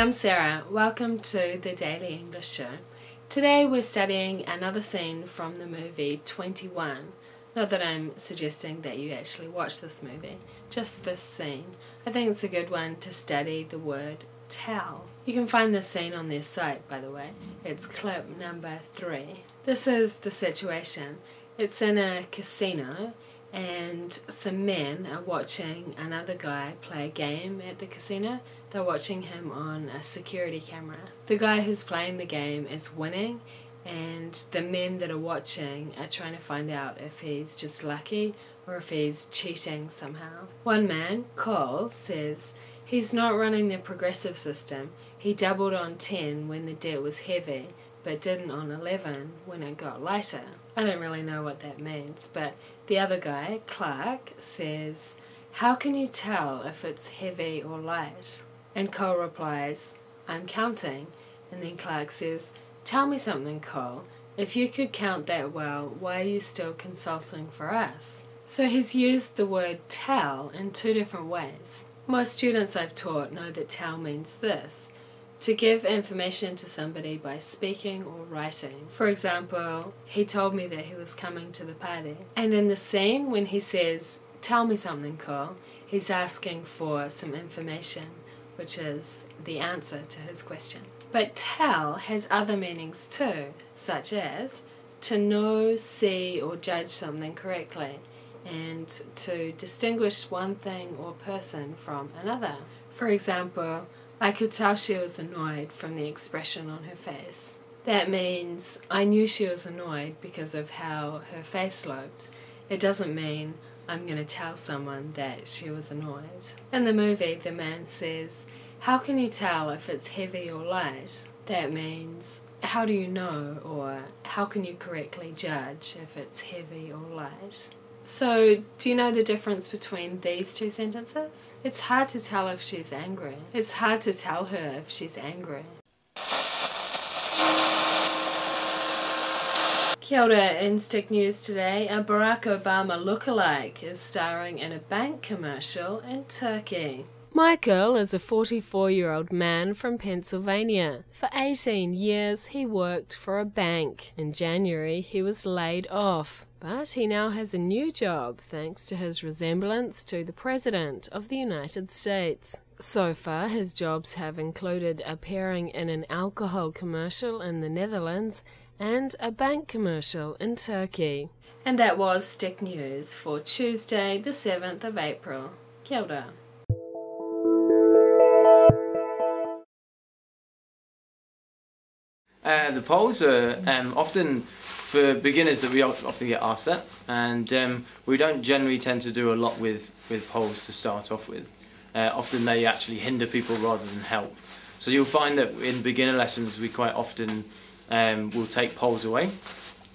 I'm Sarah. Welcome to the Daily English Show. Today we're studying another scene from the movie 21. Not that I'm suggesting that you actually watch this movie, just this scene. I think it's a good one to study the word tell. You can find this scene on their site, by the way. It's clip number 3. This is the situation. It's in a casino and some men are watching another guy play a game at the casino. They're watching him on a security camera. The guy who's playing the game is winning, and the men that are watching are trying to find out if he's just lucky or if he's cheating somehow. One man, Cole, says he's not running the progressive system. He doubled on 10 when the debt was heavy, but didn't on 11 when it got lighter. I don't really know what that means, but the other guy, Clark, says, "How can you tell if it's heavy or light?" And Cole replies, "I'm counting." And then Clark says, "Tell me something, Cole. If you could count that well, why are you still consulting for us?" So he's used the word tell in 2 different ways. Most students I've taught know that tell means this: to give information to somebody by speaking or writing. For example, he told me that he was coming to the party. And in the scene, when he says, "Tell me something, Cole," he's asking for some information, which is the answer to his question. But tell has other meanings too, such as to know, see, or judge something correctly, and to distinguish one thing or person from another. For example, I could tell she was annoyed from the expression on her face. That means I knew she was annoyed because of how her face looked. It doesn't mean I'm going to tell someone that she was annoyed. In the movie, the man says, "How can you tell if it's heavy or light?" That means, how do you know, or how can you correctly judge if it's heavy or light? So, do you know the difference between these 2 sentences? It's hard to tell if she's angry. It's hard to tell her if she's angry. Kia ora, in Stick News today, a Barack Obama lookalike is starring in a bank commercial in Turkey. Michael is a 44-year-old man from Pennsylvania. For 18 years, he worked for a bank. In January, he was laid off, but he now has a new job thanks to his resemblance to the President of the United States. So far, his jobs have included appearing in an alcohol commercial in the Netherlands and a bank commercial in Turkey. And that was Stick News for Tuesday, the 7th of April. Kia ora. The polls are often for beginners that we often get asked that, and we don't generally tend to do a lot with polls to start off with. Often they actually hinder people rather than help. So you'll find that in beginner lessons we quite often will take polls away,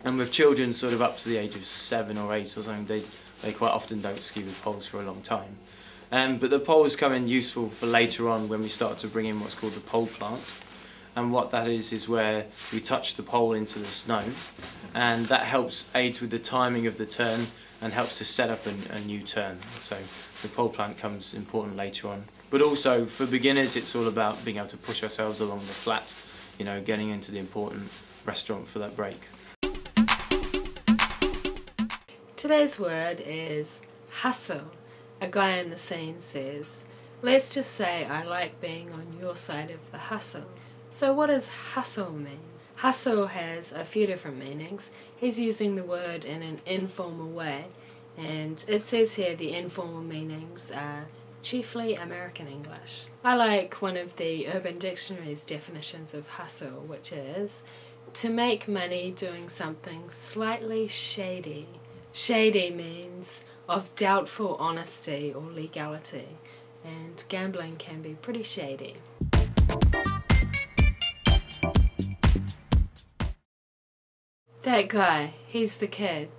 and with children sort of up to the age of 7 or 8 or something, they quite often don't ski with polls for a long time. But the polls come in useful for later on when we start to bring in what's called the pole plant. And what that is where we touch the pole into the snow, and that helps aids with the timing of the turn and helps to set up a new turn. So the pole plant comes important later on. But also for beginners, it's all about being able to push ourselves along the flat, you know, getting into the important restaurant for that break. Today's word is hustle. A guy in the scene says, "Let's just say I like being on your side of the hustle." So what does hustle mean? Hustle has a few different meanings. He's using the word in an informal way, and it says here the informal meanings are chiefly American English. I like one of the Urban Dictionary's definitions of hustle, which is to make money doing something slightly shady. Shady means of doubtful honesty or legality, and gambling can be pretty shady. That guy, he's the kid.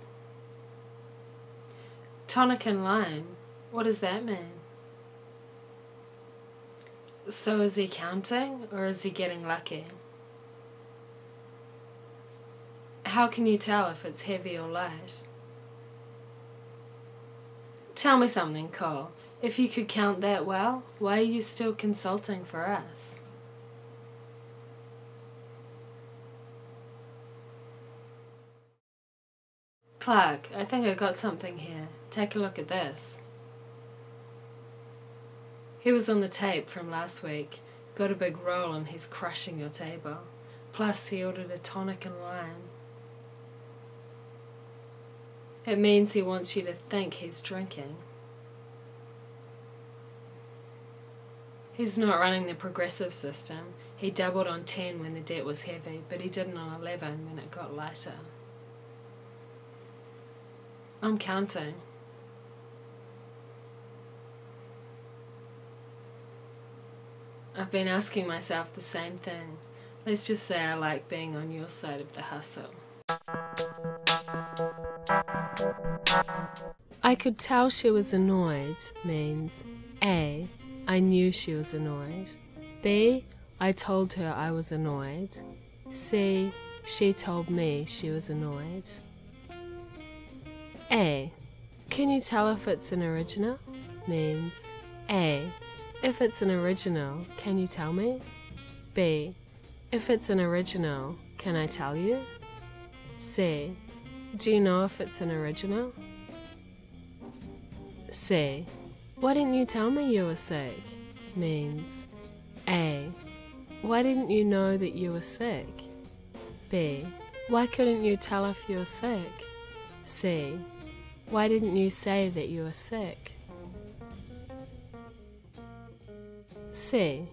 Tonic and lime, what does that mean? So is he counting, or is he getting lucky? How can you tell if it's heavy or light? Tell me something, Cole. If you could count that well, why are you still consulting for us? Clark, I think I got something here. Take a look at this. He was on the tape from last week. Got a big roll and he's crushing your table. Plus he ordered a tonic and lime. It means he wants you to think he's drinking. He's not running the progressive system. He doubled on 10 when the debt was heavy, but he didn't on 11 when it got lighter. I'm counting. I've been asking myself the same thing. Let's just say I like being on your side of the hustle. I could tell she was annoyed means A. I knew she was annoyed. B. I told her I was annoyed. C. She told me she was annoyed. A. Can you tell if it's an original? Means A. If it's an original, can you tell me? B. If it's an original, can I tell you? C. Do you know if it's an original? C. Why didn't you tell me you were sick? Means A. Why didn't you know that you were sick? B. Why couldn't you tell if you were sick? C. Why didn't you say that you were sick? C.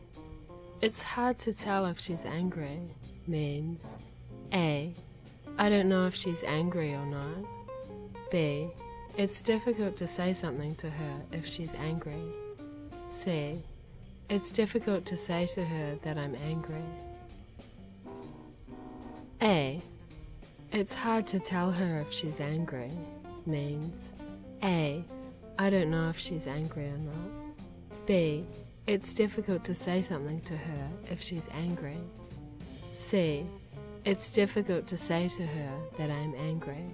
It's hard to tell if she's angry means A. I don't know if she's angry or not. B. It's difficult to say something to her if she's angry. C. It's difficult to say to her that I'm angry. A. It's hard to tell her if she's angry means A. I don't know if she's angry or not. B. It's difficult to say something to her if she's angry. C. It's difficult to say to her that I'm angry.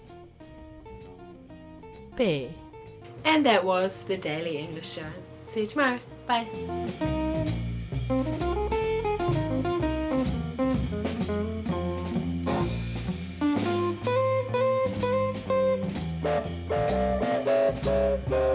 B. And that was the Daily English Show. See you tomorrow. Bye. Bye.